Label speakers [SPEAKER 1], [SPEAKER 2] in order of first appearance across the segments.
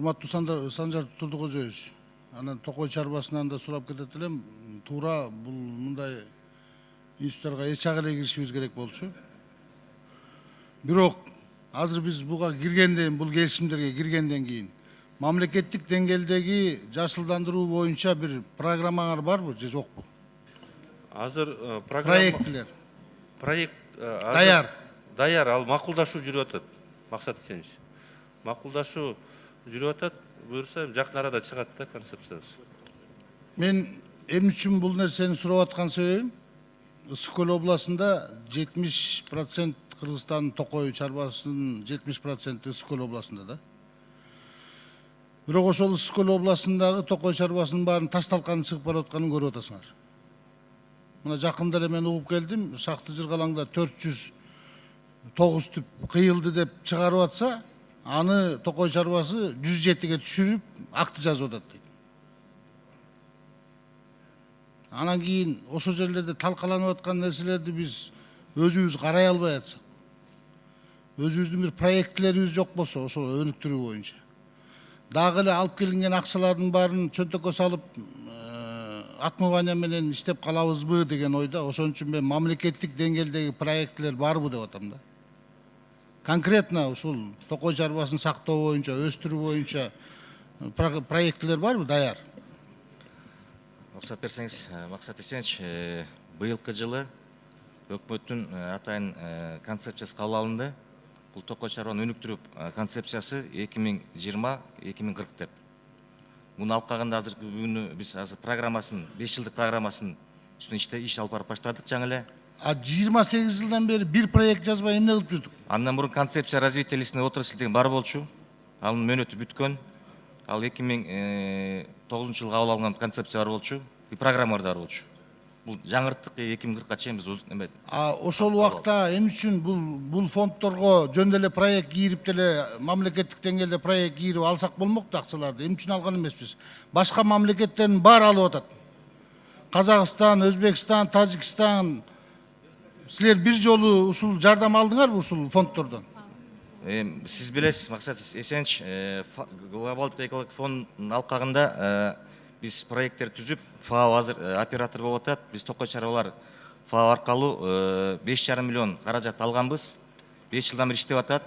[SPEAKER 1] Урматтуу Санжар Турдукожоевич, анан Токой чарбасынан да сурап кетет элем, туура бул мындай институттарга эч ак эле киришибиз керек болчу. Бирок азыр биз буга киргенден, бул келишимдерге киргенден кийин мамлекеттик деңгээлдеги жашылдандыруу боюнча бир программаңар барбы же жокпу?
[SPEAKER 2] Азыр
[SPEAKER 1] Проектлер
[SPEAKER 2] проект
[SPEAKER 1] даяр.
[SPEAKER 2] Ал макулдашуу жүрүп атат. Максат Эсенович. Макулдашуу жүрүп атат. Буюрса жакын арада чыгат да концепциясы.
[SPEAKER 1] Мен эмне үчүн бул нерсени сурап аткан себебим, Ысык көл областында 70% Кыргызстандын Токой чарбасынын 70% Ысык көл областында да. Бирок ошол Ысык көл областындагы Токой чарбасынын баарын таш талканын чыгып бара атканын көрүп атасыңар. Мына жакында эле мен угуп келдим, Шакты Жыргалаңда 409 түп кыйылды деп чыгарып атса, аны Токой чарбасы 107ге түшүрүп, акты жазып атат дейт. Анан кийин ошол жерлерде талкаланып аткан нерселерди биз өзүбүз карай албай атсак, өзүбүздүн бир проектлерибиз жок болсо, ошол өнүктүрүү боюнча дагы эле алып келинген акчалардын баарын чөнтөккө салып отмывание менен иштеп калабызбы деген ойдо. Ошон үчүн мен мамлекеттик деңгээлдеги проектлер барбы деп атам да. Конкретно ушул Токой чарбасын сактоо боюнча, өстүрүү боюнча проектлер барбы даяр?
[SPEAKER 3] Рұқсат берсеңіз, Мақсат Эсенович, быйылкы жылы өкмөттүн атайын концепциясы кабыл алынды. Бул Токой чарбаны өнүктүрүү концепциясы 2020-2040 деп. Муну алып калганда азыркы күнү биз азыр программасын, 5 жылдык программасын үстүнө иш алып барып баштадык жаңы эле. 28
[SPEAKER 1] жылдан бери бир проект жазбай эмне кылып жүрдүк?
[SPEAKER 3] Андан мурун концепция развития лесной отрасли деген бар болчу. Анын мөөнөтү бүткөн. Ал 2009 жылы кабыл алынган концепция бар болчу. И программалар бар болчу. Бул жаңырттык 2040ка чейин биз
[SPEAKER 1] ошол убакта эмне үчүн бул фонддорго жөн эле проект кийирип деле мамлекеттик деңгээлде проект кийирип алсак болмокту акчаларды? Эмне үчүн алган эмеспиз? Башка мамлекеттердин баары алып атат. Казакстан, Өзбекстан, Тажикстан. Силер бир жолу ушул жардам алдыңарбы ушул фонддордон?
[SPEAKER 3] Сиз билесиз, Мақсат Эсенович, глобалдык экологик фондун алып калганда биз проекттер түзүп, ФАО азыр оператор болуп атат. Биз Токой чарбалар ФАО аркылуу 5,5 миллион каражат алганбыз. 5 жылдан бери иштеп атат.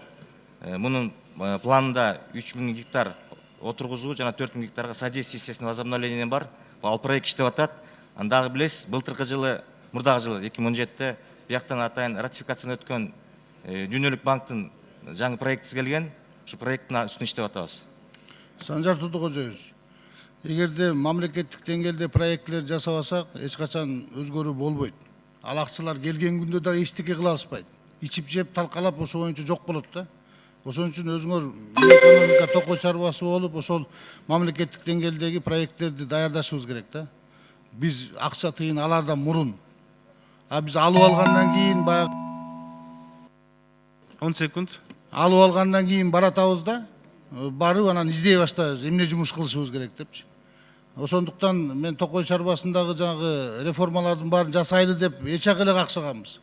[SPEAKER 3] Мунун планында 3.000 гектар отургузуу жана 4.000 гектарга содействие естественного возобновления бар. Ал проект иштеп атат. Андагы билесиз, былтыркы жылы, мурдагы жылы 2017-те бияктан атайын ратификациядан өткөн Дүйнөлүк банктын жаңы проектиси келген. Ушу проекттин үстүнө иштеп атабыз.
[SPEAKER 1] Санжар Турдукожоевич, эгерде мамлекеттик деңгээлде проектлер жасабасак, эч качан өзгөрүү болбойт. Ал акчалар келген күндө да эчтеке кыла алышпайт. Ичип жеп талкалап ошо боюнча жок болот да. Ошон үчүн өзүңөр экономика Токой чарбасы болуп, ошол мамлекеттик деңгээлдеги проекттерди даярдашыбыз керек да. Биз акча тыйын алардан мурун. Биз алып алгандан кийин баягы
[SPEAKER 4] 10 секунд.
[SPEAKER 1] Алып алгандан кийин баратабыз да, барып анан издей баштайбыз, эмне жумуш кылышыбыз керек депчи. Ошондуктан мен Токой чарбасындагы жаңы реформалардын баарын жасайлы деп эч ак эле какшаганбыз.